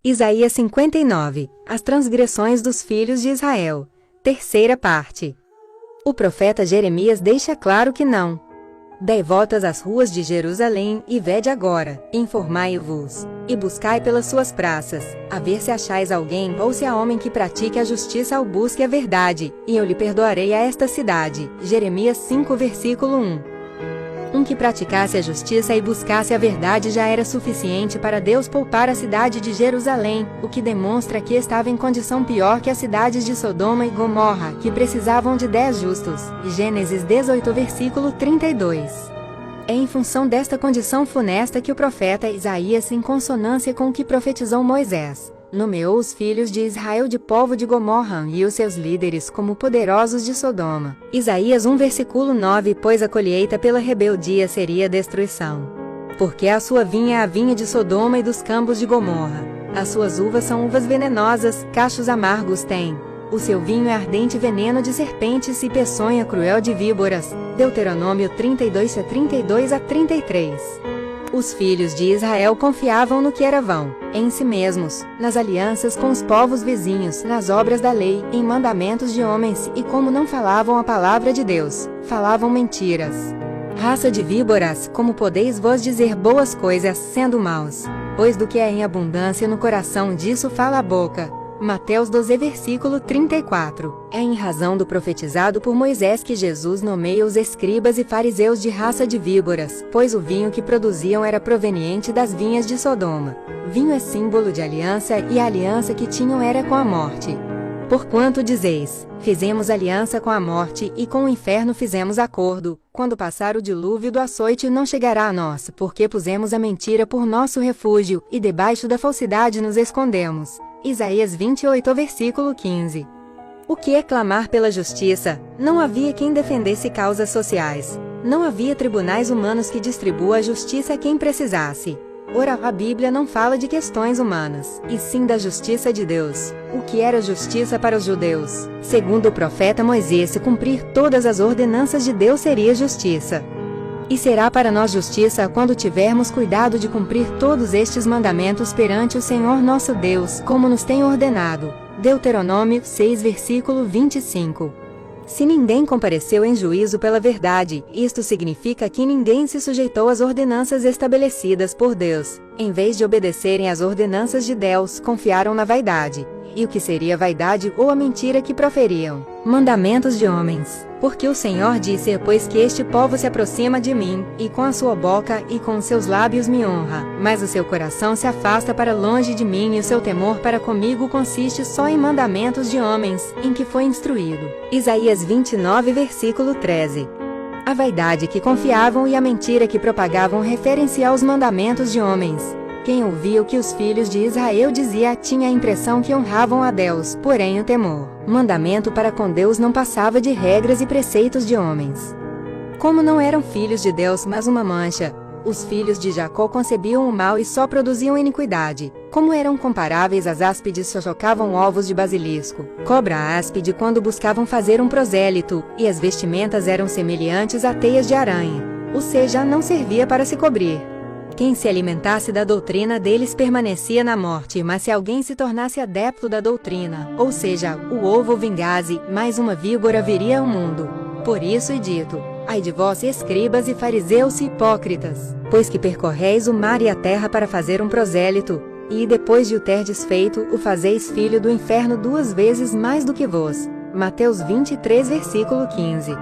Isaías 59. As transgressões dos filhos de Israel. Terceira parte. O profeta Jeremias deixa claro que não. Dai voltas às ruas de Jerusalém, e vede agora, informai-vos, e buscai pelas suas praças, a ver se achais alguém ou se há homem que pratique a justiça ou busque a verdade, e eu lhe perdoarei a esta cidade. Jeremias 5 versículo 1. Um que praticasse a justiça e buscasse a verdade já era suficiente para Deus poupar a cidade de Jerusalém, o que demonstra que estava em condição pior que as cidades de Sodoma e Gomorra, que precisavam de 10 justos. Gênesis 18 versículo 32. É em função desta condição funesta que o profeta Isaías, em consonância com o que profetizou Moisés, nomeou os filhos de Israel de povo de Gomorra e os seus líderes como poderosos de Sodoma. Isaías 1 versículo 9. Pois a colheita pela rebeldia seria destruição. Porque a sua vinha é a vinha de Sodoma e dos campos de Gomorra. As suas uvas são uvas venenosas, cachos amargos têm. O seu vinho é ardente veneno de serpentes e peçonha cruel de víboras. Deuteronômio 32 a 33. Os filhos de Israel confiavam no que era vão, em si mesmos, nas alianças com os povos vizinhos, nas obras da lei, em mandamentos de homens, e como não falavam a palavra de Deus, falavam mentiras. Raça de víboras, como podeis vos dizer boas coisas, sendo maus? Pois do que é em abundância no coração, disso fala a boca. Mateus 12 versículo 34. É em razão do profetizado por Moisés que Jesus nomeia os escribas e fariseus de raça de víboras, pois o vinho que produziam era proveniente das vinhas de Sodoma. Vinho é símbolo de aliança, e a aliança que tinham era com a morte. Porquanto dizeis, fizemos aliança com a morte, e com o inferno fizemos acordo, quando passar o dilúvio do açoite não chegará a nós, porque pusemos a mentira por nosso refúgio, e debaixo da falsidade nos escondemos. Isaías 28 versículo 15. O que é clamar pela justiça? Não havia quem defendesse causas sociais. Não havia tribunais humanos que distribuam a justiça a quem precisasse. Ora, a Bíblia não fala de questões humanas, e sim da justiça de Deus. O que era justiça para os judeus? Segundo o profeta Moisés, se cumprir todas as ordenanças de Deus seria justiça. E será para nós justiça quando tivermos cuidado de cumprir todos estes mandamentos perante o Senhor nosso Deus, como nos tem ordenado. Deuteronômio 6 versículo 25. Se ninguém compareceu em juízo pela verdade, isto significa que ninguém se sujeitou às ordenanças estabelecidas por Deus. Em vez de obedecerem às ordenanças de Deus, confiaram na vaidade. E o que seria a vaidade ou a mentira que proferiam? Mandamentos de homens. Porque o Senhor disse: pois que este povo se aproxima de mim, e com a sua boca e com os seus lábios me honra, mas o seu coração se afasta para longe de mim, e o seu temor para comigo consiste só em mandamentos de homens, em que foi instruído. Isaías 29 versículo 13. A vaidade que confiavam e a mentira que propagavam referem-se aos mandamentos de homens. Quem ouvia o que os filhos de Israel diziam tinha a impressão que honravam a Deus, porém o temor, mandamento para com Deus não passava de regras e preceitos de homens. Como não eram filhos de Deus, mas uma mancha, os filhos de Jacó concebiam o mal e só produziam iniquidade. Como eram comparáveis às áspides, só chocavam ovos de basilisco. Cobra áspide quando buscavam fazer um prosélito, e as vestimentas eram semelhantes a teias de aranha, ou seja, não servia para se cobrir. Quem se alimentasse da doutrina deles permanecia na morte, mas se alguém se tornasse adepto da doutrina, ou seja, o ovo vingasse, mais uma víbora viria ao mundo. Por isso é dito: ai de vós, escribas e fariseus e hipócritas, pois que percorreis o mar e a terra para fazer um prosélito, e depois de o terdes feito, o fazeis filho do inferno 2 vezes mais do que vós. Mateus 23 versículo 15.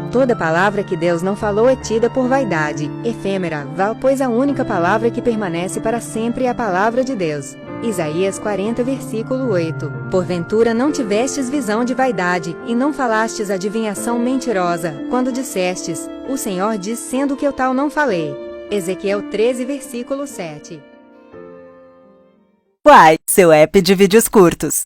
Toda palavra que Deus não falou é tida por vaidade, efêmera, pois a única palavra que permanece para sempre é a palavra de Deus. Isaías 40 versículo 8. Porventura não tivestes visão de vaidade, e não falastes adivinhação mentirosa, quando dissestes: o Senhor diz, sendo que eu tal não falei. Ezequiel 13 versículo 7. Uai, seu app de vídeos curtos.